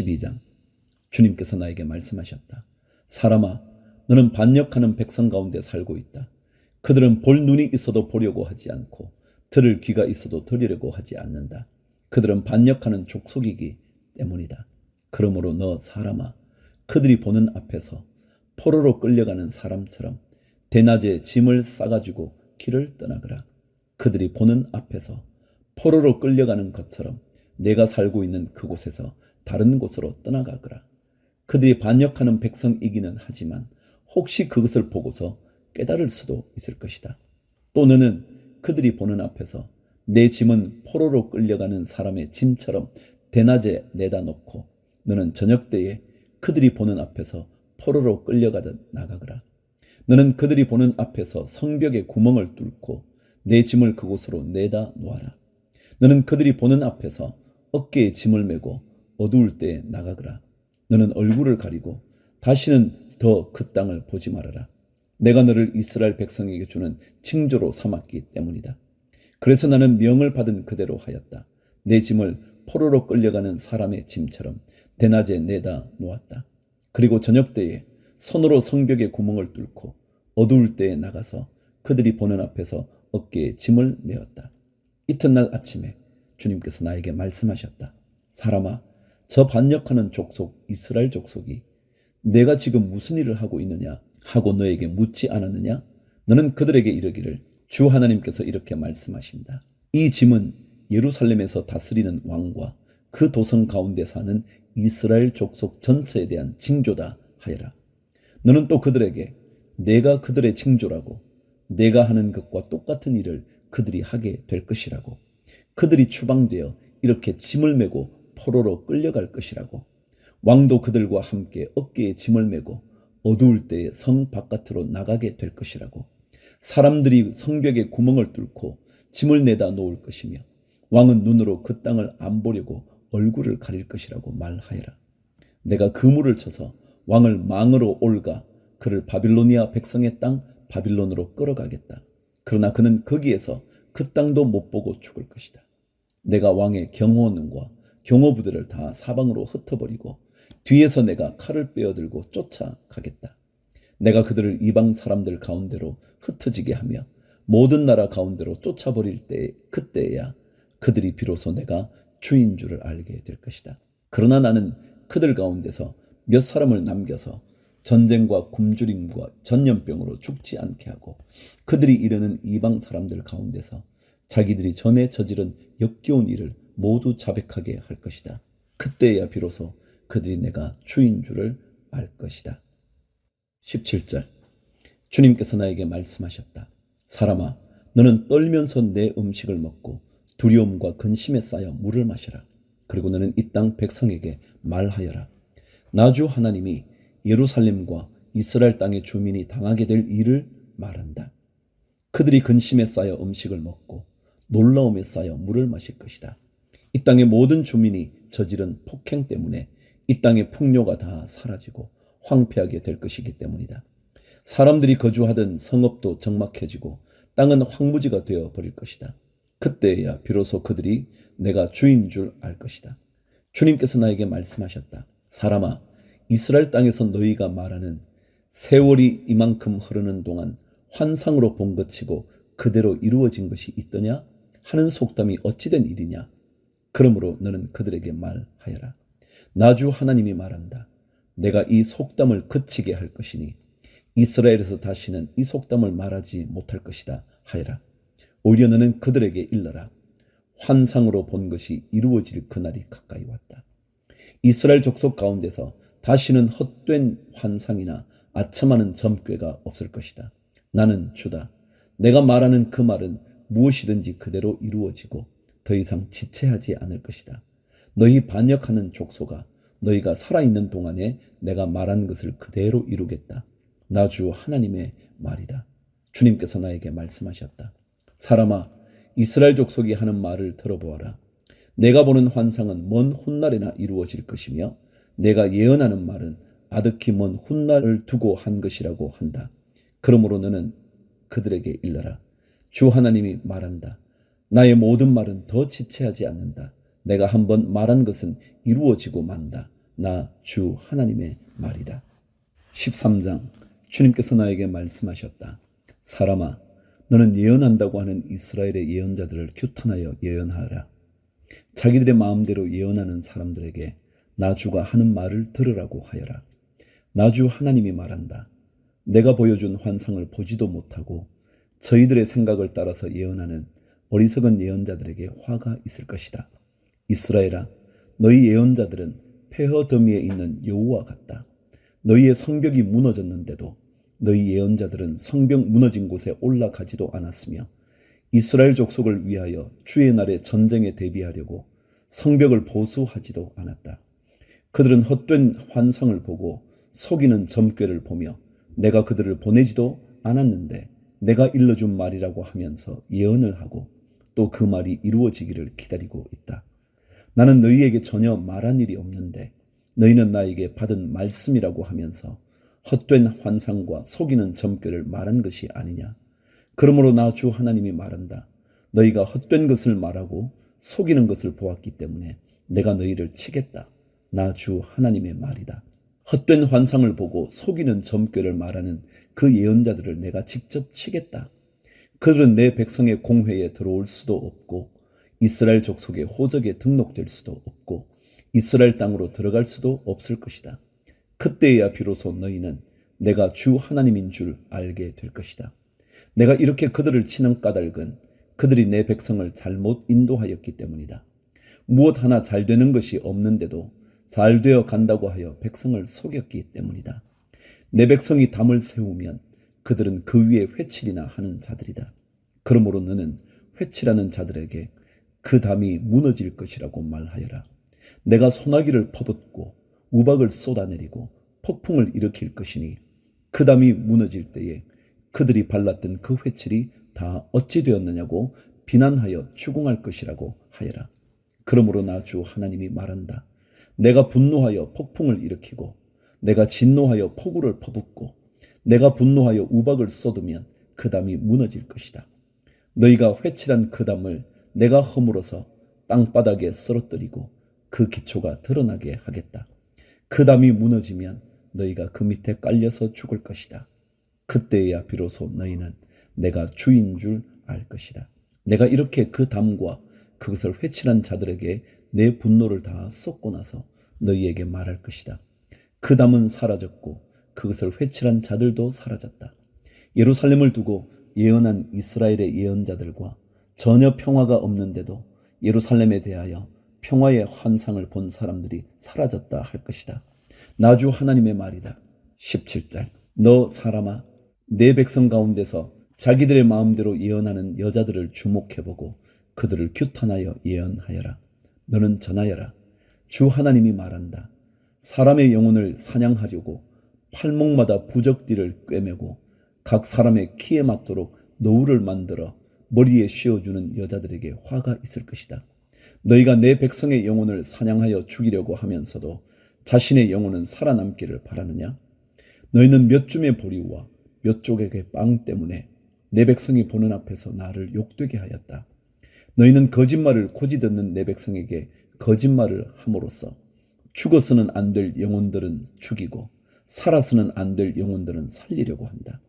12장. 주님께서 나에게 말씀하셨다. 사람아, 너는 반역하는 백성 가운데 살고 있다. 그들은 볼 눈이 있어도 보려고 하지 않고 들을 귀가 있어도 들으려고 하지 않는다. 그들은 반역하는 족속이기 때문이다. 그러므로 너 사람아, 그들이 보는 앞에서 포로로 끌려가는 사람처럼 대낮에 짐을 싸가지고 길을 떠나거라. 그들이 보는 앞에서 포로로 끌려가는 것처럼 내가 살고 있는 그곳에서 다른 곳으로 떠나가거라. 그들이 반역하는 백성이기는 하지만 혹시 그것을 보고서 깨달을 수도 있을 것이다. 또 너는 그들이 보는 앞에서 내 짐은 포로로 끌려가는 사람의 짐처럼 대낮에 내다 놓고 너는 저녁 때에 그들이 보는 앞에서 포로로 끌려가듯 나가거라. 너는 그들이 보는 앞에서 성벽에 구멍을 뚫고 내 짐을 그곳으로 내다 놓아라. 너는 그들이 보는 앞에서 어깨에 짐을 메고 어두울 때에 나가거라. 너는 얼굴을 가리고 다시는 더 그 땅을 보지 말아라. 내가 너를 이스라엘 백성에게 주는 징조로 삼았기 때문이다. 그래서 나는 명을 받은 그대로 하였다. 내 짐을 포로로 끌려가는 사람의 짐처럼 대낮에 내다 놓았다. 그리고 저녁 때에 손으로 성벽에 구멍을 뚫고 어두울 때에 나가서 그들이 보는 앞에서 어깨에 짐을 메었다. 이튿날 아침에 주님께서 나에게 말씀하셨다. 사람아, 저 반역하는 족속 이스라엘 족속이 내가 지금 무슨 일을 하고 있느냐 하고 너에게 묻지 않았느냐? 너는 그들에게 이르기를 주 하나님께서 이렇게 말씀하신다. 이 짐은 예루살렘에서 다스리는 왕과 그 도성 가운데 사는 이스라엘 족속 전체에 대한 징조다 하여라. 너는 또 그들에게 내가 그들의 징조라고 내가 하는 것과 똑같은 일을 그들이 하게 될 것이라고 그들이 추방되어 이렇게 짐을 메고 포로로 끌려갈 것이라고 왕도 그들과 함께 어깨에 짐을 메고 어두울 때에 성 바깥으로 나가게 될 것이라고 사람들이 성벽에 구멍을 뚫고 짐을 내다 놓을 것이며 왕은 눈으로 그 땅을 안 보려고 얼굴을 가릴 것이라고 말하여라. 내가 그물을 쳐서 왕을 망으로 올가 그를 바빌로니아 백성의 땅 바빌론으로 끌어가겠다. 그러나 그는 거기에서 그 땅도 못 보고 죽을 것이다. 내가 왕의 경호원과 경호부들을 다 사방으로 흩어버리고 뒤에서 내가 칼을 빼어들고 쫓아가겠다. 내가 그들을 이방 사람들 가운데로 흩어지게 하며 모든 나라 가운데로 쫓아버릴 때 그때야 그들이 비로소 내가 주인 줄을 알게 될 것이다. 그러나 나는 그들 가운데서 몇 사람을 남겨서 전쟁과 굶주림과 전염병으로 죽지 않게 하고 그들이 이르는 이방 사람들 가운데서 자기들이 전에 저지른 역겨운 일을 모두 자백하게 할 것이다. 그때야 비로소 그들이 내가 주인 줄을 알 것이다. 17절. 주님께서 나에게 말씀하셨다. 사람아, 너는 떨면서 내 음식을 먹고 두려움과 근심에 쌓여 물을 마셔라. 그리고 너는 이 땅 백성에게 말하여라. 나 주 하나님이 예루살렘과 이스라엘 땅의 주민이 당하게 될 일을 말한다. 그들이 근심에 쌓여 음식을 먹고 놀라움에 쌓여 물을 마실 것이다. 이 땅의 모든 주민이 저지른 폭행 때문에 이 땅의 풍요가 다 사라지고 황폐하게 될 것이기 때문이다. 사람들이 거주하던 성읍도 적막해지고 땅은 황무지가 되어 버릴 것이다. 그때야 비로소 그들이 내가 주인 줄 알 것이다. 주님께서 나에게 말씀하셨다. 사람아, 이스라엘 땅에서 너희가 말하는 세월이 이만큼 흐르는 동안 환상으로 본 것치고 그대로 이루어진 것이 있더냐 하는 속담이 어찌된 일이냐. 그러므로 너는 그들에게 말하여라. 나 주 하나님이 말한다. 내가 이 속담을 그치게 할 것이니 이스라엘에서 다시는 이 속담을 말하지 못할 것이다 하여라. 오히려 너는 그들에게 일러라. 환상으로 본 것이 이루어질 그날이 가까이 왔다. 이스라엘 족속 가운데서 다시는 헛된 환상이나 아첨하는 점괘가 없을 것이다. 나는 주다. 내가 말하는 그 말은 무엇이든지 그대로 이루어지고 더 이상 지체하지 않을 것이다. 너희 반역하는 족속아, 너희가 살아있는 동안에 내가 말한 것을 그대로 이루겠다. 나 주 하나님의 말이다. 주님께서 나에게 말씀하셨다. 사람아, 이스라엘 족속이 하는 말을 들어보아라. 내가 보는 환상은 먼 훗날에나 이루어질 것이며 내가 예언하는 말은 아득히 먼 훗날을 두고 한 것이라고 한다. 그러므로 너는 그들에게 일러라. 주 하나님이 말한다. 나의 모든 말은 더 지체하지 않는다. 내가 한번 말한 것은 이루어지고 만다. 나 주 하나님의 말이다. 13장 주님께서 나에게 말씀하셨다. 사람아, 너는 예언한다고 하는 이스라엘의 예언자들을 규탄하여 예언하라. 자기들의 마음대로 예언하는 사람들에게 나 주가 하는 말을 들으라고 하여라. 나 주 하나님이 말한다. 내가 보여준 환상을 보지도 못하고 저희들의 생각을 따라서 예언하는 어리석은 예언자들에게 화가 있을 것이다. 이스라엘아, 너희 예언자들은 폐허 더미에 있는 여우와 같다. 너희의 성벽이 무너졌는데도 너희 예언자들은 성벽 무너진 곳에 올라가지도 않았으며 이스라엘 족속을 위하여 주의 날에 전쟁에 대비하려고 성벽을 보수하지도 않았다. 그들은 헛된 환상을 보고 속이는 점괘를 보며 내가 그들을 보내지도 않았는데 내가 일러준 말이라고 하면서 예언을 하고 또 그 말이 이루어지기를 기다리고 있다. 나는 너희에게 전혀 말한 일이 없는데 너희는 나에게 받은 말씀이라고 하면서 헛된 환상과 속이는 점괘를 말한 것이 아니냐. 그러므로 나 주 하나님이 말한다. 너희가 헛된 것을 말하고 속이는 것을 보았기 때문에 내가 너희를 치겠다. 나 주 하나님의 말이다. 헛된 환상을 보고 속이는 점괘를 말하는 그 예언자들을 내가 직접 치겠다. 그들은 내 백성의 공회에 들어올 수도 없고 이스라엘 족속의 호적에 등록될 수도 없고 이스라엘 땅으로 들어갈 수도 없을 것이다. 그때야 비로소 너희는 내가 주 하나님인 줄 알게 될 것이다. 내가 이렇게 그들을 치는 까닭은 그들이 내 백성을 잘못 인도하였기 때문이다. 무엇 하나 잘 되는 것이 없는데도 잘 되어 간다고 하여 백성을 속였기 때문이다. 내 백성이 담을 세우면 그들은 그 위에 회칠이나 하는 자들이다. 그러므로 너는 회칠하는 자들에게 그 담이 무너질 것이라고 말하여라. 내가 소나기를 퍼붓고 우박을 쏟아내리고 폭풍을 일으킬 것이니 그 담이 무너질 때에 그들이 발랐던 그 회칠이 다 어찌 되었느냐고 비난하여 추궁할 것이라고 하여라. 그러므로 나 주 하나님이 말한다. 내가 분노하여 폭풍을 일으키고 내가 진노하여 폭우를 퍼붓고 내가 분노하여 우박을 쏟으면 그 담이 무너질 것이다. 너희가 회칠한 그 담을 내가 허물어서 땅바닥에 쓰러뜨리고 그 기초가 드러나게 하겠다. 그 담이 무너지면 너희가 그 밑에 깔려서 죽을 것이다. 그때야 비로소 너희는 내가 주인 줄 알 것이다. 내가 이렇게 그 담과 그것을 회칠한 자들에게 내 분노를 다 쏟고 나서 너희에게 말할 것이다. 그 담은 사라졌고 그것을 회칠한 자들도 사라졌다. 예루살렘을 두고 예언한 이스라엘의 예언자들과 전혀 평화가 없는데도 예루살렘에 대하여 평화의 환상을 본 사람들이 사라졌다 할 것이다. 나 주 하나님의 말이다. 17절 너 사람아, 내 백성 가운데서 자기들의 마음대로 예언하는 여자들을 주목해보고 그들을 규탄하여 예언하여라. 너는 전하여라. 주 하나님이 말한다. 사람의 영혼을 사냥하려고 팔목마다 부적띠를 꿰매고 각 사람의 키에 맞도록 노울을 만들어 머리에 씌워주는 여자들에게 화가 있을 것이다. 너희가 내 백성의 영혼을 사냥하여 죽이려고 하면서도 자신의 영혼은 살아남기를 바라느냐? 너희는 몇 줌의 보리와 몇 조각의 빵 때문에 내 백성이 보는 앞에서 나를 욕되게 하였다. 너희는 거짓말을 고지 듣는 내 백성에게 거짓말을 함으로써 죽어서는 안 될 영혼들은 죽이고 살아서는 안 될 영혼들은 살리려고 한다.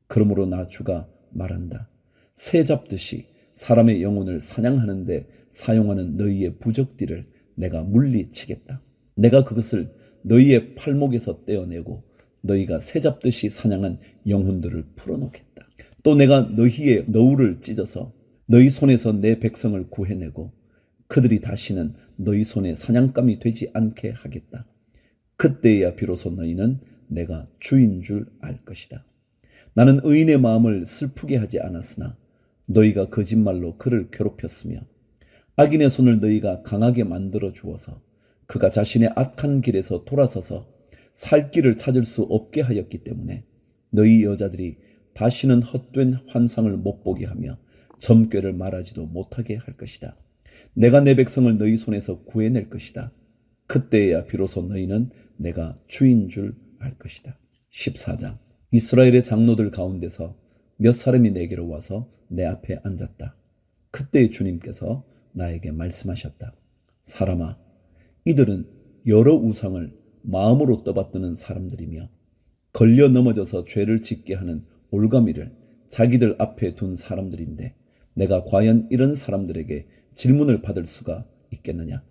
그러므로 나 주가 말한다. 새 잡듯이 사람의 영혼을 사냥하는데 사용하는 너희의 부적띠를 내가 물리치겠다. 내가 그것을 너희의 팔목에서 떼어내고 너희가 새 잡듯이 사냥한 영혼들을 풀어놓겠다. 또 내가 너희의 너울을 찢어서 너희 손에서 내 백성을 구해내고 그들이 다시는 너희 손에 사냥감이 되지 않게 하겠다. 그때야 비로소 너희는 내가 주인 줄 알 것이다. 나는 의인의 마음을 슬프게 하지 않았으나 너희가 거짓말로 그를 괴롭혔으며 악인의 손을 너희가 강하게 만들어 주어서 그가 자신의 악한 길에서 돌아서서 살 길을 찾을 수 없게 하였기 때문에 너희 여자들이 다시는 헛된 환상을 못 보게 하며 점괘를 말하지도 못하게 할 것이다. 내가 내 백성을 너희 손에서 구해낼 것이다. 그때야 비로소 너희는 내가 주인 줄 알 것이다. 14장 이스라엘의 장로들 가운데서 몇 사람이 내게로 와서 내 앞에 앉았다. 그때 주님께서 나에게 말씀하셨다. 사람아, 이들은 여러 우상을 마음으로 떠받드는 사람들이며 걸려 넘어져서 죄를 짓게 하는 올가미를 자기들 앞에 둔 사람들인데 내가 과연 이런 사람들에게 질문을 받을 수가 있겠느냐.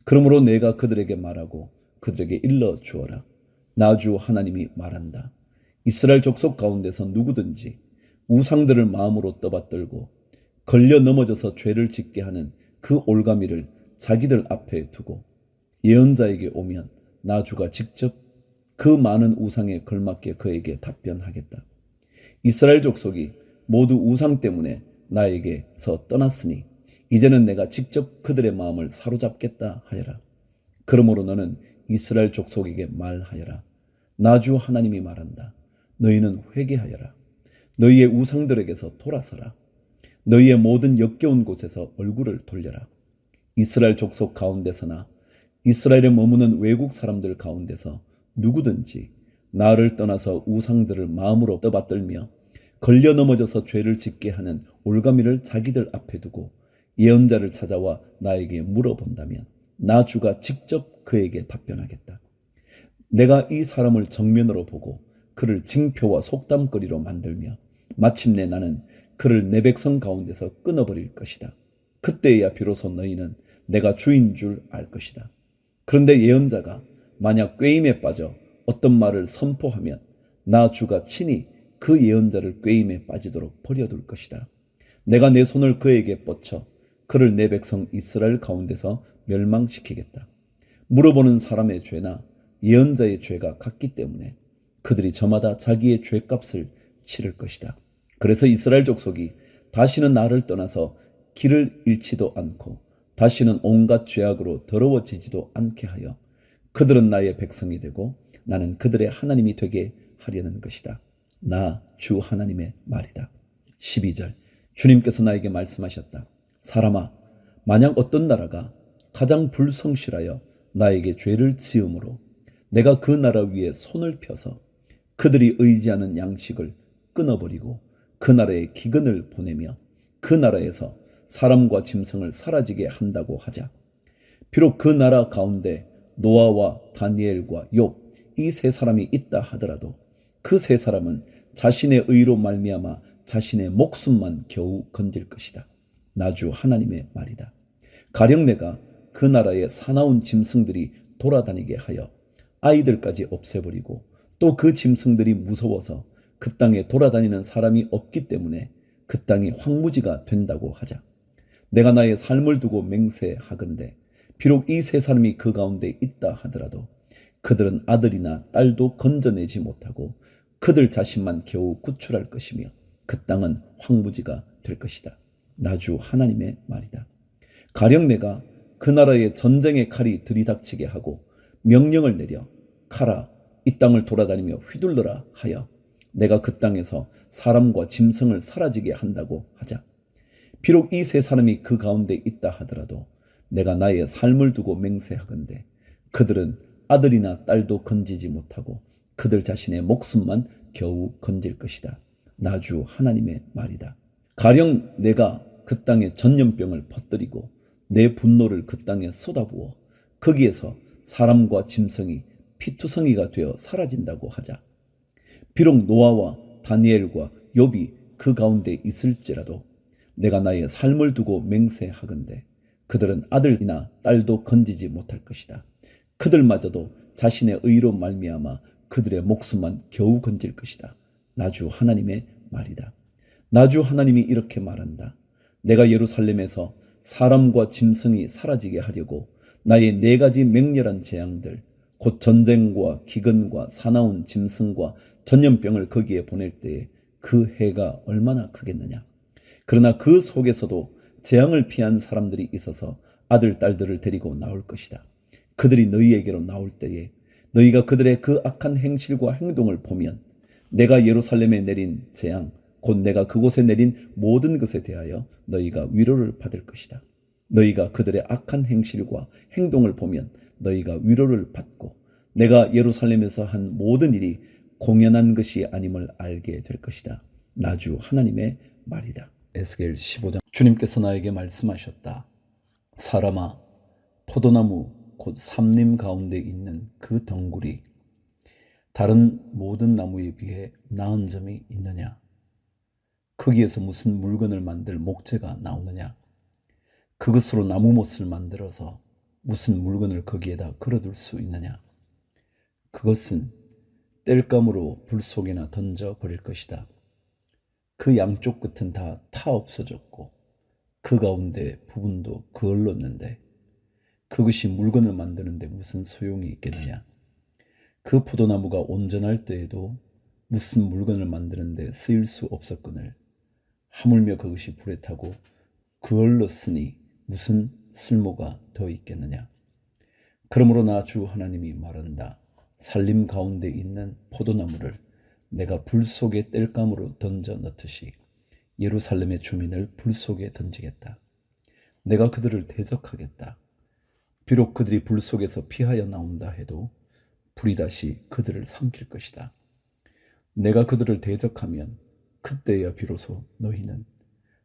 그러므로 내가 그들에게 말하고 그들에게 일러 주어라. 나 주 하나님이 말한다. 이스라엘 족속 가운데서 누구든지 우상들을 마음으로 떠받들고 걸려 넘어져서 죄를 짓게 하는 그 올가미를 자기들 앞에 두고 예언자에게 오면 나 주가 직접 그 많은 우상에 걸맞게 그에게 답변하겠다. 이스라엘 족속이 모두 우상 때문에 나에게서 떠났으니 이제는 내가 직접 그들의 마음을 사로잡겠다 하여라. 그러므로 너는 이스라엘 족속에게 말하여라. 나 주 하나님이 말한다. 너희는 회개하여라. 너희의 우상들에게서 돌아서라. 너희의 모든 역겨운 곳에서 얼굴을 돌려라. 이스라엘 족속 가운데서나 이스라엘에 머무는 외국 사람들 가운데서 누구든지 나를 떠나서 우상들을 마음으로 떠받들며 걸려 넘어져서 죄를 짓게 하는 올가미를 자기들 앞에 두고 예언자를 찾아와 나에게 물어본다면 나 주가 직접 그에게 답변하겠다. 내가 이 사람을 정면으로 보고 그를 징표와 속담거리로 만들며 마침내 나는 그를 내 백성 가운데서 끊어버릴 것이다. 그때야 비로소 너희는 내가 주인 줄 알 것이다. 그런데 예언자가 만약 꾀임에 빠져 어떤 말을 선포하면 나 주가 친히 그 예언자를 꾀임에 빠지도록 버려둘 것이다. 내가 내 손을 그에게 뻗쳐 그를 내 백성 이스라엘 가운데서 멸망시키겠다. 물어보는 사람의 죄나 예언자의 죄가 같기 때문에 그들이 저마다 자기의 죄값을 치를 것이다. 그래서 이스라엘 족속이 다시는 나를 떠나서 길을 잃지도 않고 다시는 온갖 죄악으로 더러워지지도 않게 하여 그들은 나의 백성이 되고 나는 그들의 하나님이 되게 하려는 것이다. 나 주 하나님의 말이다. 12절 주님께서 나에게 말씀하셨다. 사람아, 만약 어떤 나라가 가장 불성실하여 나에게 죄를 지음으로 내가 그 나라 위에 손을 펴서 그들이 의지하는 양식을 끊어버리고 그 나라에 기근을 보내며 그 나라에서 사람과 짐승을 사라지게 한다고 하자. 비록 그 나라 가운데 노아와 다니엘과 욥 이 세 사람이 있다 하더라도 그 세 사람은 자신의 의로 말미암아 자신의 목숨만 겨우 건질 것이다. 나 주 하나님의 말이다. 가령 내가 그 나라의 사나운 짐승들이 돌아다니게 하여 아이들까지 없애버리고 또 그 짐승들이 무서워서 그 땅에 돌아다니는 사람이 없기 때문에 그 땅이 황무지가 된다고 하자. 내가 나의 삶을 두고 맹세하건대 비록 이 세 사람이 그 가운데 있다 하더라도 그들은 아들이나 딸도 건져내지 못하고 그들 자신만 겨우 구출할 것이며 그 땅은 황무지가 될 것이다. 나 주 하나님의 말이다. 가령 내가 그 나라의 전쟁의 칼이 들이닥치게 하고 명령을 내려 가라 이 땅을 돌아다니며 휘둘러라 하여 내가 그 땅에서 사람과 짐승을 사라지게 한다고 하자. 비록 이 세 사람이 그 가운데 있다 하더라도 내가 나의 삶을 두고 맹세하건대 그들은 아들이나 딸도 건지지 못하고 그들 자신의 목숨만 겨우 건질 것이다. 나 주 하나님의 말이다. 가령 내가 그 땅에 전염병을 퍼뜨리고 내 분노를 그 땅에 쏟아부어 거기에서 사람과 짐승이 피투성이가 되어 사라진다고 하자. 비록 노아와 다니엘과 욥이 그 가운데 있을지라도 내가 나의 삶을 두고 맹세하건대 그들은 아들이나 딸도 건지지 못할 것이다. 그들마저도 자신의 의로 말미암아 그들의 목숨만 겨우 건질 것이다. 나 주 하나님의 말이다. 나 주 하나님이 이렇게 말한다. 내가 예루살렘에서 사람과 짐승이 사라지게 하려고 나의 4가지 맹렬한 재앙들 곧 전쟁과 기근과 사나운 짐승과 전염병을 거기에 보낼 때에 그 해가 얼마나 크겠느냐. 그러나 그 속에서도 재앙을 피한 사람들이 있어서 아들, 딸들을 데리고 나올 것이다. 그들이 너희에게로 나올 때에 너희가 그들의 그 악한 행실과 행동을 보면 내가 예루살렘에 내린 재앙, 곧 내가 그곳에 내린 모든 것에 대하여 너희가 위로를 받을 것이다. 너희가 그들의 악한 행실과 행동을 보면 너희가 위로를 받고 내가 예루살렘에서 한 모든 일이 공연한 것이 아님을 알게 될 것이다. 나 주 하나님의 말이다. 에스겔 15장 주님께서 나에게 말씀하셨다. 사람아, 포도나무 곧 삼림 가운데 있는 그 덩굴이 다른 모든 나무에 비해 나은 점이 있느냐? 거기에서 무슨 물건을 만들 목재가 나오느냐? 그것으로 나무못을 만들어서 무슨 물건을 거기에다 걸어둘 수 있느냐? 그것은 땔감으로 불 속에나 던져 버릴 것이다. 그 양쪽 끝은 다 타 없어졌고 그 가운데 부분도 그을렀는데 그것이 물건을 만드는데 무슨 소용이 있겠느냐? 그 포도나무가 온전할 때에도 무슨 물건을 만드는데 쓰일 수 없었거늘 하물며 그것이 불에 타고 그을렀으니 무슨 쓸모가 더 있겠느냐? 그러므로 나 주 하나님이 말한다. 살림 가운데 있는 포도나무를 내가 불 속에 땔감으로 던져 넣듯이 예루살렘의 주민을 불 속에 던지겠다. 내가 그들을 대적하겠다. 비록 그들이 불 속에서 피하여 나온다 해도 불이 다시 그들을 삼킬 것이다. 내가 그들을 대적하면 그때야 비로소 너희는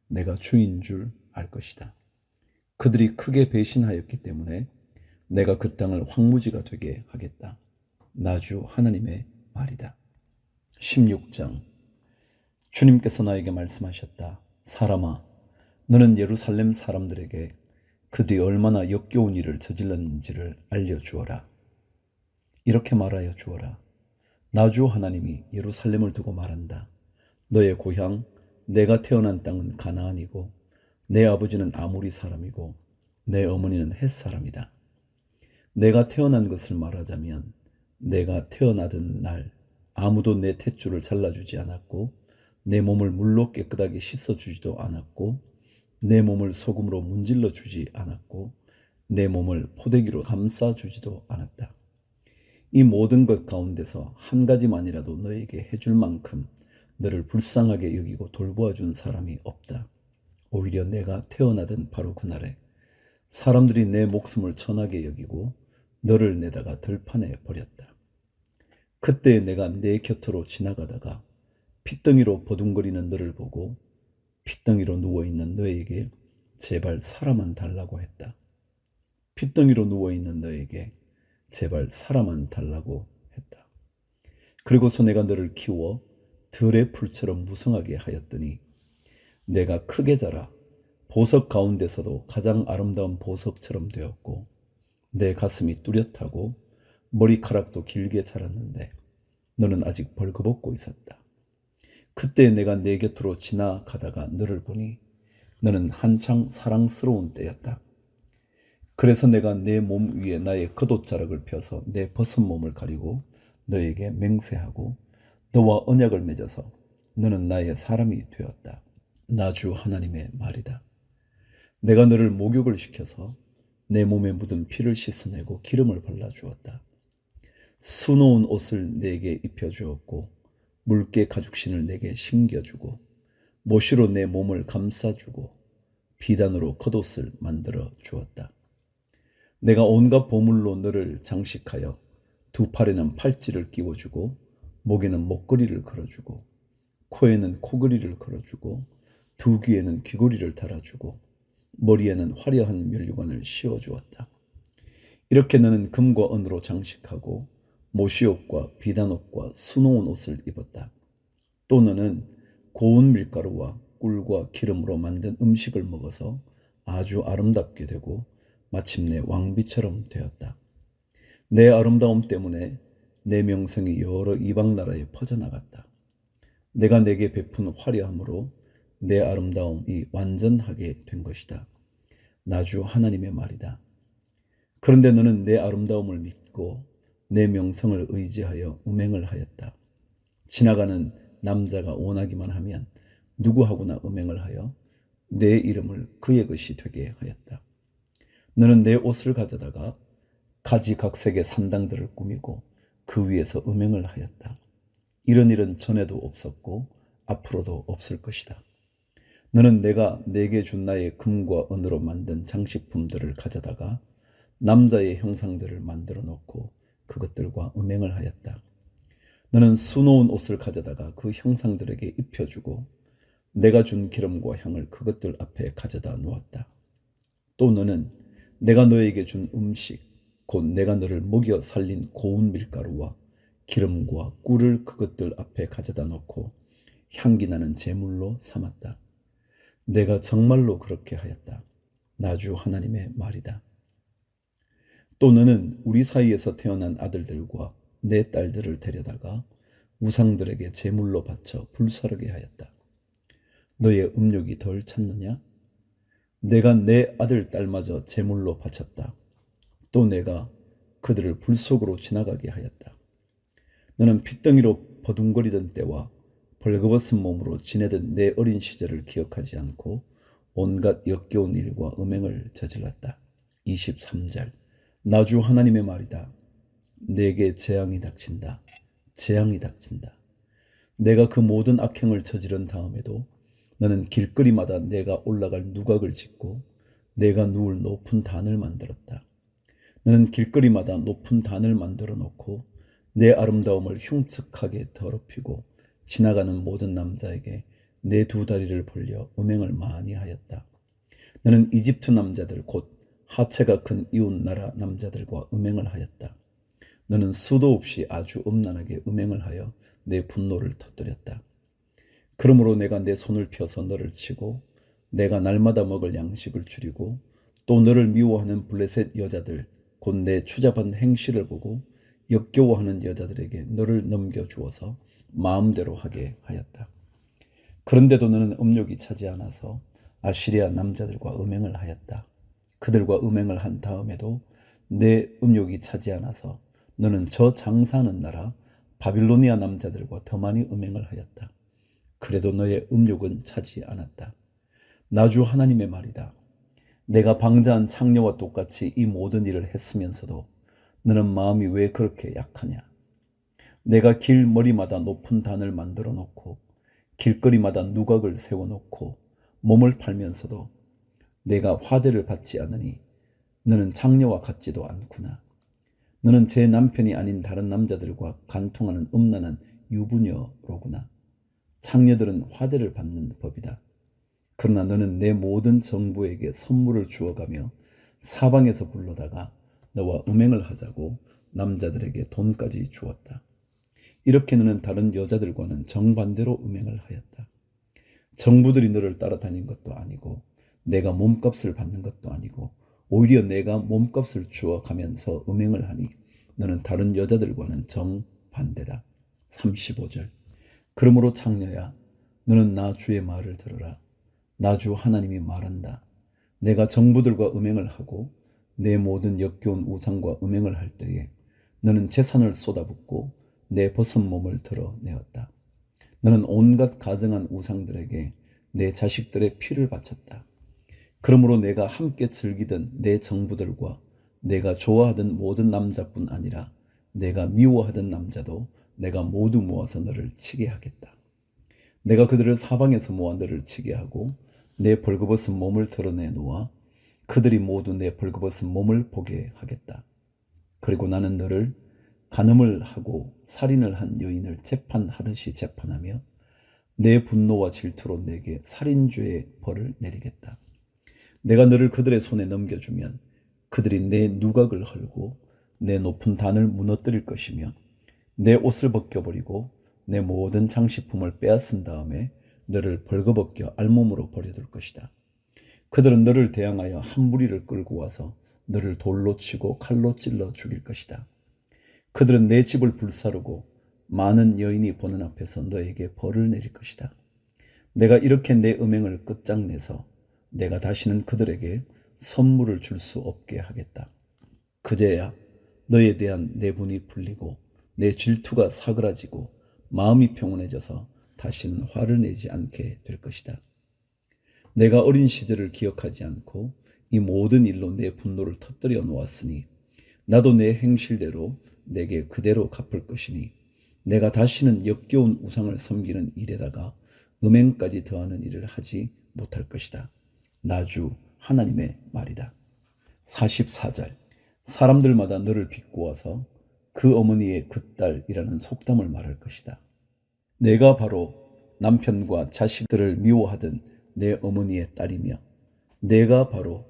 내가 주인 줄 알 것이다. 그들이 크게 배신하였기 때문에 내가 그 땅을 황무지가 되게 하겠다. 나 주 하나님의 말이다. 16장. 주님께서 나에게 말씀하셨다. 사람아, 너는 예루살렘 사람들에게 그들이 얼마나 역겨운 일을 저질렀는지를 알려주어라. 이렇게 말하여 주어라. 나 주 하나님이 예루살렘을 두고 말한다. 너의 고향, 내가 태어난 땅은 가나안이고 내 아버지는 아모리 사람이고 내 어머니는 헷 사람이다. 내가 태어난 것을 말하자면 내가 태어나던 날 아무도 내 탯줄을 잘라주지 않았고 내 몸을 물로 깨끗하게 씻어주지도 않았고 내 몸을 소금으로 문질러 주지 않았고 내 몸을 포대기로 감싸주지도 않았다. 이 모든 것 가운데서 한 가지만이라도 너에게 해줄 만큼 너를 불쌍하게 여기고 돌보아 준 사람이 없다. 오히려 내가 태어나던 바로 그날에 사람들이 내 목숨을 천하게 여기고 너를 내다가 들판에 버렸다. 그때 내가 내 곁으로 지나가다가 핏덩이로 버둥거리는 너를 보고 핏덩이로 누워있는 너에게 제발 사람만 달라고 했다. 핏덩이로 누워있는 너에게 제발 사람만 달라고 했다. 그리고서 내가 너를 키워 들의 풀처럼 무성하게 하였더니 내가 크게 자라 보석 가운데서도 가장 아름다운 보석처럼 되었고 내 가슴이 뚜렷하고 머리카락도 길게 자랐는데 너는 아직 벌거벗고 있었다. 그때 내가 내 곁으로 지나가다가 너를 보니 너는 한창 사랑스러운 때였다. 그래서 내가 내 몸 위에 나의 겉옷자락을 펴서 내 벗은 몸을 가리고 너에게 맹세하고 너와 언약을 맺어서 너는 나의 사람이 되었다. 나 주 하나님의 말이다. 내가 너를 목욕을 시켜서 내 몸에 묻은 피를 씻어내고 기름을 발라주었다. 수놓은 옷을 내게 입혀주었고 묽게 가죽신을 내게 신겨주고 모시로 내 몸을 감싸주고 비단으로 겉옷을 만들어 주었다. 내가 온갖 보물로 너를 장식하여 두 팔에는 팔찌를 끼워주고 목에는 목걸이를 걸어주고 코에는 코걸이를 걸어주고 두 귀에는 귀걸이를 달아주고 머리에는 화려한 면류관을 씌워주었다. 이렇게 너는 금과 은으로 장식하고 모시옷과 비단옷과 수놓은 옷을 입었다. 또 너는 고운 밀가루와 꿀과 기름으로 만든 음식을 먹어서 아주 아름답게 되고 마침내 왕비처럼 되었다. 내 아름다움 때문에 내 명성이 여러 이방 나라에 퍼져나갔다. 내가 내게 베푼 화려함으로 내 아름다움이 완전하게 된 것이다. 나 주 하나님의 말이다. 그런데 너는 내 아름다움을 믿고 내 명성을 의지하여 음행을 하였다. 지나가는 남자가 원하기만 하면 누구하고나 음행을 하여 내 이름을 그의 것이 되게 하였다. 너는 내 옷을 가져다가 가지각색의 산당들을 꾸미고 그 위에서 음행을 하였다. 이런 일은 전에도 없었고 앞으로도 없을 것이다. 너는 내가 내게 준 나의 금과 은으로 만든 장식품들을 가져다가 남자의 형상들을 만들어 놓고 그것들과 음행을 하였다. 너는 수놓은 옷을 가져다가 그 형상들에게 입혀주고 내가 준 기름과 향을 그것들 앞에 가져다 놓았다. 또 너는 내가 너에게 준 음식 곧 내가 너를 먹여 살린 고운 밀가루와 기름과 꿀을 그것들 앞에 가져다 놓고 향기 나는 제물로 삼았다. 내가 정말로 그렇게 하였다. 나 주 하나님의 말이다. 또 너는 우리 사이에서 태어난 아들들과 내 딸들을 데려다가 우상들에게 제물로 바쳐 불사르게 하였다. 너의 음욕이 덜 찼느냐? 내가 내 아들 딸마저 제물로 바쳤다. 또 내가 그들을 불 속으로 지나가게 하였다. 너는 핏덩이로 버둥거리던 때와 벌거벗은 몸으로 지내던 내 어린 시절을 기억하지 않고 온갖 역겨운 일과 음행을 저질렀다. 23절. 나 주 하나님의 말이다. 내게 재앙이 닥친다. 재앙이 닥친다. 내가 그 모든 악행을 저지른 다음에도 너는 길거리마다 내가 올라갈 누각을 짓고 내가 누울 높은 단을 만들었다. 너는 길거리마다 높은 단을 만들어 놓고 내 아름다움을 흉측하게 더럽히고 지나가는 모든 남자에게 내 두 다리를 벌려 음행을 많이 하였다. 너는 이집트 남자들 곧 하체가 큰 이웃 나라 남자들과 음행을 하였다. 너는 수도 없이 아주 음란하게 음행을 하여 내 분노를 터뜨렸다. 그러므로 내가 내 손을 펴서 너를 치고 내가 날마다 먹을 양식을 줄이고 또 너를 미워하는 블레셋 여자들 곧 내 추잡한 행실을 보고 역겨워하는 여자들에게 너를 넘겨주어서 마음대로 하게 하였다. 그런데도 너는 음욕이 차지 않아서 아시리아 남자들과 음행을 하였다. 그들과 음행을 한 다음에도 내 음욕이 차지 않아서 너는 저 장사하는 나라 바빌로니아 남자들과 더 많이 음행을 하였다. 그래도 너의 음욕은 차지 않았다. 나 주 하나님의 말이다. 내가 방자한 창녀와 똑같이 이 모든 일을 했으면서도 너는 마음이 왜 그렇게 약하냐? 내가 길 머리마다 높은 단을 만들어 놓고 길거리마다 누각을 세워놓고 몸을 팔면서도 내가 화대를 받지 않으니 너는 장녀와 같지도 않구나. 너는 제 남편이 아닌 다른 남자들과 간통하는 음란한 유부녀로구나. 장녀들은 화대를 받는 법이다. 그러나 너는 내 모든 정부에게 선물을 주어가며 사방에서 불러다가 너와 음행을 하자고 남자들에게 돈까지 주었다. 이렇게 너는 다른 여자들과는 정반대로 음행을 하였다. 정부들이 너를 따라다닌 것도 아니고 내가 몸값을 받는 것도 아니고 오히려 내가 몸값을 주어가면서 음행을 하니 너는 다른 여자들과는 정반대다. 35절. 그러므로 창녀야, 너는 나 주의 말을 들으라. 나 주 하나님이 말한다. 내가 정부들과 음행을 하고 내 모든 역겨운 우상과 음행을 할 때에 너는 재산을 쏟아붓고 내 벗은 몸을 드러내었다. 너는 온갖 가증한 우상들에게 내 자식들의 피를 바쳤다. 그러므로 내가 함께 즐기던 내 정부들과 내가 좋아하던 모든 남자뿐 아니라 내가 미워하던 남자도 내가 모두 모아서 너를 치게 하겠다. 내가 그들을 사방에서 모아 너를 치게 하고 내 벌거벗은 몸을 드러내 놓아 그들이 모두 내 벌거벗은 몸을 보게 하겠다. 그리고 나는 너를 간음을 하고 살인을 한 여인을 재판하듯이 재판하며 내 분노와 질투로 내게 살인죄의 벌을 내리겠다. 내가 너를 그들의 손에 넘겨주면 그들이 내 누각을 헐고 내 높은 단을 무너뜨릴 것이며 내 옷을 벗겨버리고 내 모든 장식품을 빼앗은 다음에 너를 벌거벗겨 알몸으로 버려둘 것이다. 그들은 너를 대항하여 한 무리를 끌고 와서 너를 돌로 치고 칼로 찔러 죽일 것이다. 그들은 내 집을 불사르고 많은 여인이 보는 앞에서 너에게 벌을 내릴 것이다. 내가 이렇게 내 음행을 끝장내서 내가 다시는 그들에게 선물을 줄 수 없게 하겠다. 그제야 너에 대한 내 분이 풀리고 내 질투가 사그라지고 마음이 평온해져서 다시는 화를 내지 않게 될 것이다. 내가 어린 시절을 기억하지 않고 이 모든 일로 내 분노를 터뜨려 놓았으니 나도 내 행실대로 내게 그대로 갚을 것이니 내가 다시는 역겨운 우상을 섬기는 일에다가 음행까지 더하는 일을 하지 못할 것이다. 나 주 하나님의 말이다. 44절. 사람들마다 너를 비꼬아서 그 어머니의 그 딸이라는 속담을 말할 것이다. 내가 바로 남편과 자식들을 미워하던 내 어머니의 딸이며 내가 바로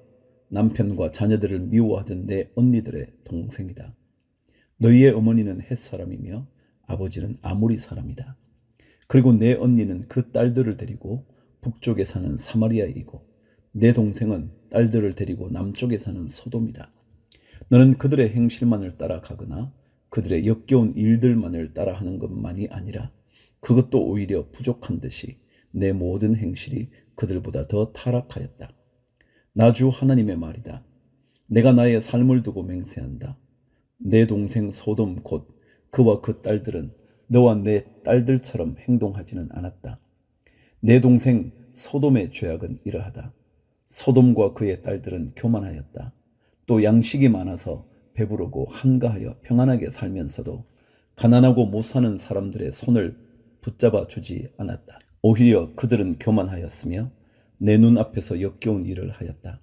남편과 자녀들을 미워하던 내 언니들의 동생이다. 너희의 어머니는 헷 사람이며 아버지는 아모리 사람이다. 그리고 내 언니는 그 딸들을 데리고 북쪽에 사는 사마리아이고 내 동생은 딸들을 데리고 남쪽에 사는 소돔이다. 너는 그들의 행실만을 따라가거나 그들의 역겨운 일들만을 따라하는 것만이 아니라 그것도 오히려 부족한 듯이 내 모든 행실이 그들보다 더 타락하였다. 나 주 하나님의 말이다. 내가 나의 삶을 두고 맹세한다. 내 동생 소돔 곧 그와 그 딸들은 너와 내 딸들처럼 행동하지는 않았다. 내 동생 소돔의 죄악은 이러하다. 소돔과 그의 딸들은 교만하였다. 또 양식이 많아서 배부르고 한가하여 평안하게 살면서도 가난하고 못 사는 사람들의 손을 붙잡아 주지 않았다. 오히려 그들은 교만하였으며 내 눈앞에서 역겨운 일을 하였다.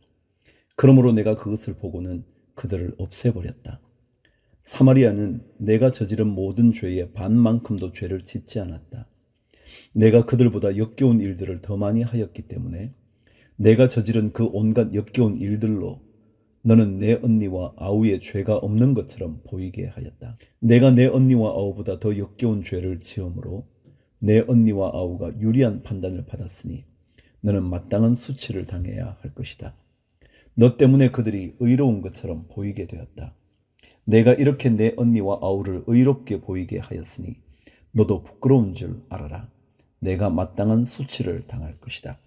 그러므로 내가 그것을 보고는 그들을 없애버렸다. 사마리아는 내가 저지른 모든 죄의 반만큼도 죄를 짓지 않았다. 내가 그들보다 역겨운 일들을 더 많이 하였기 때문에 내가 저지른 그 온갖 역겨운 일들로 너는 내 언니와 아우의 죄가 없는 것처럼 보이게 하였다. 내가 내 언니와 아우보다 더 역겨운 죄를 지음으로 내 언니와 아우가 유리한 판단을 받았으니 너는 마땅한 수치를 당해야 할 것이다. 너 때문에 그들이 의로운 것처럼 보이게 되었다. 내가 이렇게 내 언니와 아우를 의롭게 보이게 하였으니 너도 부끄러운 줄 알아라. 내가 마땅한 수치를 당할 것이다.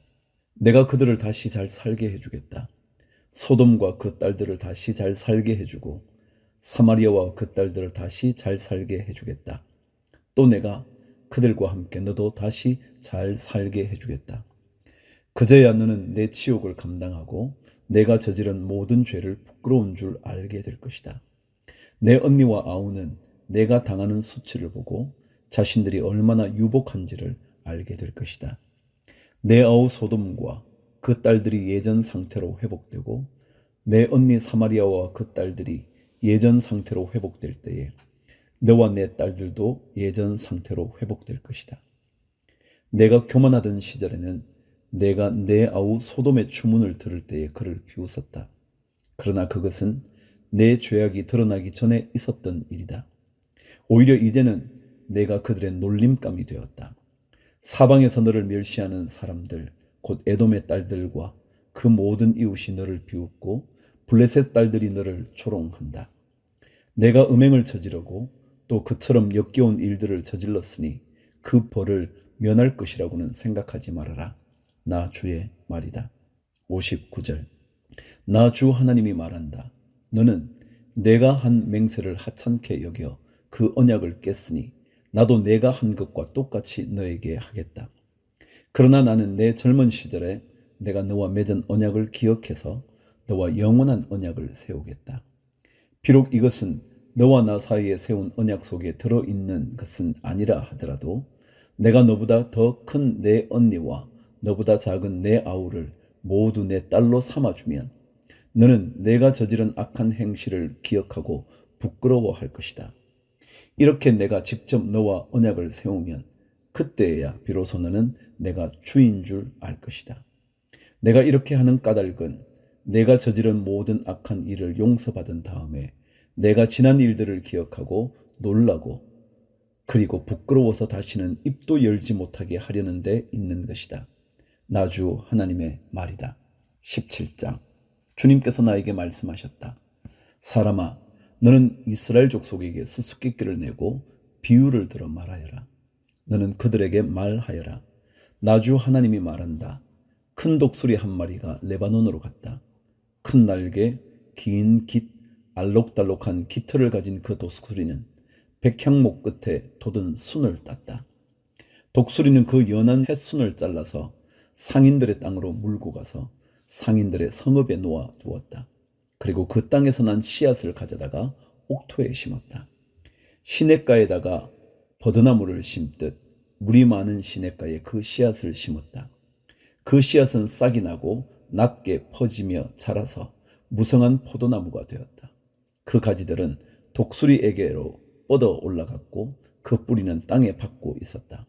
내가 그들을 다시 잘 살게 해주겠다. 소돔과 그 딸들을 다시 잘 살게 해주고 사마리아와 그 딸들을 다시 잘 살게 해주겠다. 또 내가 그들과 함께 너도 다시 잘 살게 해주겠다. 그제야 너는 내 치욕을 감당하고 내가 저지른 모든 죄를 부끄러운 줄 알게 될 것이다. 내 언니와 아우는 내가 당하는 수치를 보고 자신들이 얼마나 유복한지를 알게 될 것이다. 내 아우 소돔과 그 딸들이 예전 상태로 회복되고 내 언니 사마리아와 그 딸들이 예전 상태로 회복될 때에 너와 내 딸들도 예전 상태로 회복될 것이다. 내가 교만하던 시절에는 내가 내 아우 소돔의 주문을 들을 때에 그를 비웃었다. 그러나 그것은 내 죄악이 드러나기 전에 있었던 일이다. 오히려 이제는 내가 그들의 놀림감이 되었다. 사방에서 너를 멸시하는 사람들 곧 에돔의 딸들과 그 모든 이웃이 너를 비웃고 블레셋 딸들이 너를 조롱한다. 내가 음행을 저지르고 또 그처럼 역겨운 일들을 저질렀으니 그 벌을 면할 것이라고는 생각하지 말아라. 나 주의 말이다. 59절. 나 주 하나님이 말한다. 너는 내가 한 맹세를 하찮게 여겨 그 언약을 깼으니 나도 내가 한 것과 똑같이 너에게 하겠다. 그러나 나는 내 젊은 시절에 내가 너와 맺은 언약을 기억해서 너와 영원한 언약을 세우겠다. 비록 이것은 너와 나 사이에 세운 언약 속에 들어있는 것은 아니라 하더라도 내가 너보다 더 큰 내 언니와 너보다 작은 내 아우를 모두 내 딸로 삼아주면 너는 내가 저지른 악한 행실을 기억하고 부끄러워할 것이다. 이렇게 내가 직접 너와 언약을 세우면 그때야 비로소 너는 내가 주인 줄 알 것이다. 내가 이렇게 하는 까닭은 내가 저지른 모든 악한 일을 용서받은 다음에 내가 지난 일들을 기억하고 놀라고 그리고 부끄러워서 다시는 입도 열지 못하게 하려는 데 있는 것이다. 나 주 하나님의 말이다. 17장. 주님께서 나에게 말씀하셨다. 사람아, 너는 이스라엘 족속에게 수수께끼를 내고 비유를 들어 말하여라. 너는 그들에게 말하여라. 나 주 하나님이 말한다. 큰 독수리 한 마리가 레바논으로 갔다. 큰 날개, 긴 깃, 알록달록한 깃털을 가진 그 독수리는 백향목 끝에 돋은 순을 땄다. 독수리는 그 연한 햇순을 잘라서 상인들의 땅으로 물고 가서 상인들의 성읍에 놓아 두었다. 그리고 그 땅에서 난 씨앗을 가져다가 옥토에 심었다. 시냇가에다가 버드나무를 심듯 물이 많은 시냇가에 그 씨앗을 심었다. 그 씨앗은 싹이 나고 낮게 퍼지며 자라서 무성한 포도나무가 되었다. 그 가지들은 독수리에게로 뻗어 올라갔고 그 뿌리는 땅에 박고 있었다.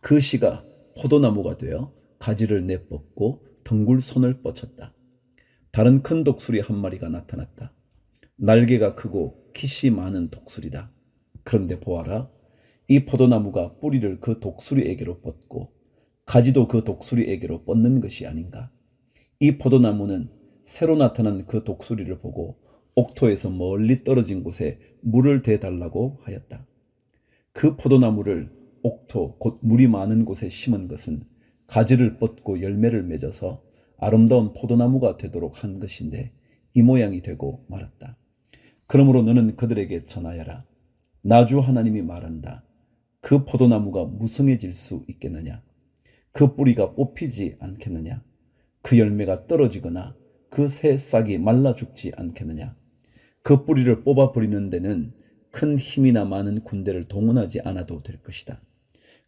그 씨가 포도나무가 되어 가지를 내뻗고 덩굴 손을 뻗쳤다. 다른 큰 독수리 한 마리가 나타났다. 날개가 크고 깃이 많은 독수리다. 그런데 보아라, 이 포도나무가 뿌리를 그 독수리에게로 뻗고 가지도 그 독수리에게로 뻗는 것이 아닌가. 이 포도나무는 새로 나타난 그 독수리를 보고 옥토에서 멀리 떨어진 곳에 물을 대달라고 하였다. 그 포도나무를 옥토, 곧 물이 많은 곳에 심은 것은 가지를 뻗고 열매를 맺어서 아름다운 포도나무가 되도록 한 것인데 이 모양이 되고 말았다. 그러므로 너는 그들에게 전하여라. 나 주 하나님이 말한다. 그 포도나무가 무성해질 수 있겠느냐? 그 뿌리가 뽑히지 않겠느냐? 그 열매가 떨어지거나 그 새 싹이 말라 죽지 않겠느냐? 그 뿌리를 뽑아버리는 데는 큰 힘이나 많은 군대를 동원하지 않아도 될 것이다.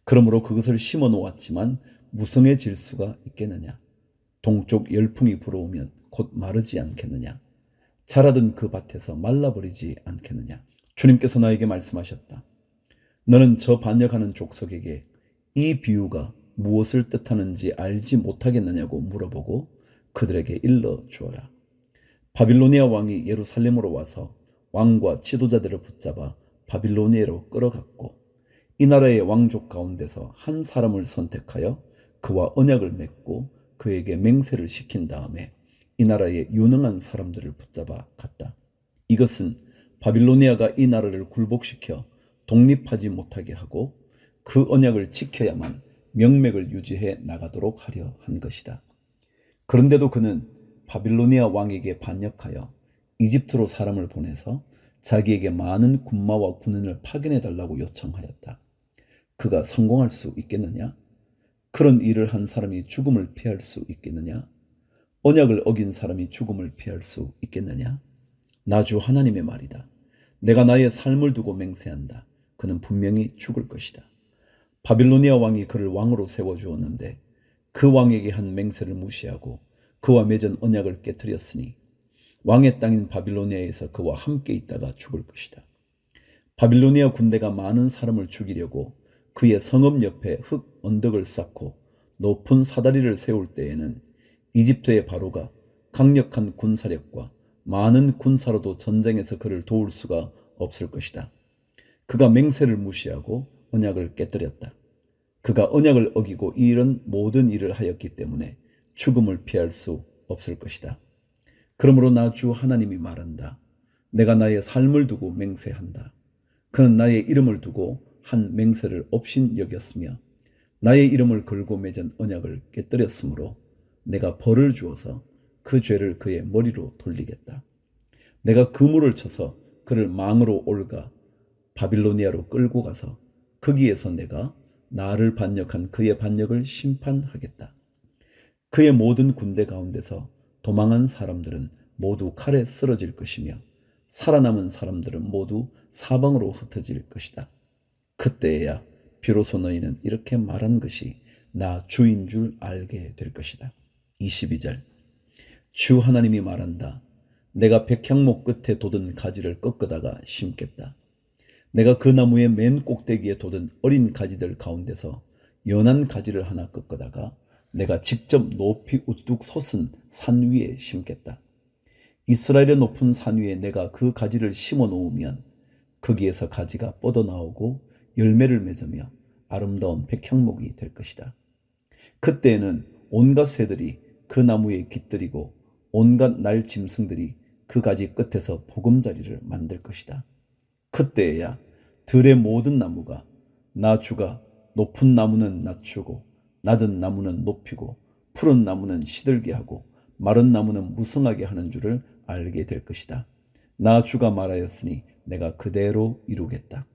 그러므로 그것을 심어 놓았지만 무성해질 수가 있겠느냐? 동쪽 열풍이 불어오면 곧 마르지 않겠느냐? 자라던 그 밭에서 말라버리지 않겠느냐? 주님께서 나에게 말씀하셨다. 너는 저 반역하는 족속에게 이 비유가 무엇을 뜻하는지 알지 못하겠느냐고 물어보고 그들에게 일러 주어라. 바빌로니아 왕이 예루살렘으로 와서 왕과 지도자들을 붙잡아 바빌로니아로 끌어갔고 이 나라의 왕족 가운데서 한 사람을 선택하여 그와 언약을 맺고 그에게 맹세를 시킨 다음에 이 나라의 유능한 사람들을 붙잡아 갔다. 이것은 바빌로니아가 이 나라를 굴복시켜 독립하지 못하게 하고 그 언약을 지켜야만 명맥을 유지해 나가도록 하려 한 것이다. 그런데도 그는 바빌로니아 왕에게 반역하여 이집트로 사람을 보내서 자기에게 많은 군마와 군인을 파견해 달라고 요청하였다. 그가 성공할 수 있겠느냐? 그런 일을 한 사람이 죽음을 피할 수 있겠느냐? 언약을 어긴 사람이 죽음을 피할 수 있겠느냐? 나 주 하나님의 말이다. 내가 나의 삶을 두고 맹세한다. 그는 분명히 죽을 것이다. 바빌로니아 왕이 그를 왕으로 세워주었는데 그 왕에게 한 맹세를 무시하고 그와 맺은 언약을 깨뜨렸으니 왕의 땅인 바빌로니아에서 그와 함께 있다가 죽을 것이다. 바빌로니아 군대가 많은 사람을 죽이려고 그의 성읍 옆에 흙 언덕을 쌓고 높은 사다리를 세울 때에는 이집트의 바로가 강력한 군사력과 많은 군사로도 전쟁에서 그를 도울 수가 없을 것이다. 그가 맹세를 무시하고 언약을 깨뜨렸다. 그가 언약을 어기고 이런 모든 일을 하였기 때문에 죽음을 피할 수 없을 것이다. 그러므로 나 주 하나님이 말한다. 내가 나의 삶을 두고 맹세한다. 그는 나의 이름을 두고 한 맹세를 업신 여겼으며 나의 이름을 걸고 맺은 언약을 깨뜨렸으므로 내가 벌을 주어서 그 죄를 그의 머리로 돌리겠다. 내가 그물을 쳐서 그를 망으로 올가 바빌로니아로 끌고 가서 거기에서 내가 나를 반역한 그의 반역을 심판하겠다. 그의 모든 군대 가운데서 도망한 사람들은 모두 칼에 쓰러질 것이며 살아남은 사람들은 모두 사방으로 흩어질 것이다. 그때야 비로소 너희는 이렇게 말한 것이 나 주인 줄 알게 될 것이다. 22절 주 하나님이 말한다. 내가 백향목 끝에 돋은 가지를 꺾어다가 심겠다. 내가 그 나무의 맨 꼭대기에 돋은 어린 가지들 가운데서 연한 가지를 하나 꺾어다가 내가 직접 높이 우뚝 솟은 산 위에 심겠다. 이스라엘의 높은 산 위에 내가 그 가지를 심어 놓으면 거기에서 가지가 뻗어나오고 열매를 맺으며 아름다운 백향목이 될 것이다. 그때에는 온갖 새들이 그 나무에 깃들이고 온갖 날 짐승들이 그 가지 끝에서 보금자리를 만들 것이다. 그때에야 들의 모든 나무가 나 주가 높은 나무는 낮추고 낮은 나무는 높이고 푸른 나무는 시들게 하고 마른 나무는 무성하게 하는 줄을 알게 될 것이다. 나 주가 말하였으니 내가 그대로 이루겠다.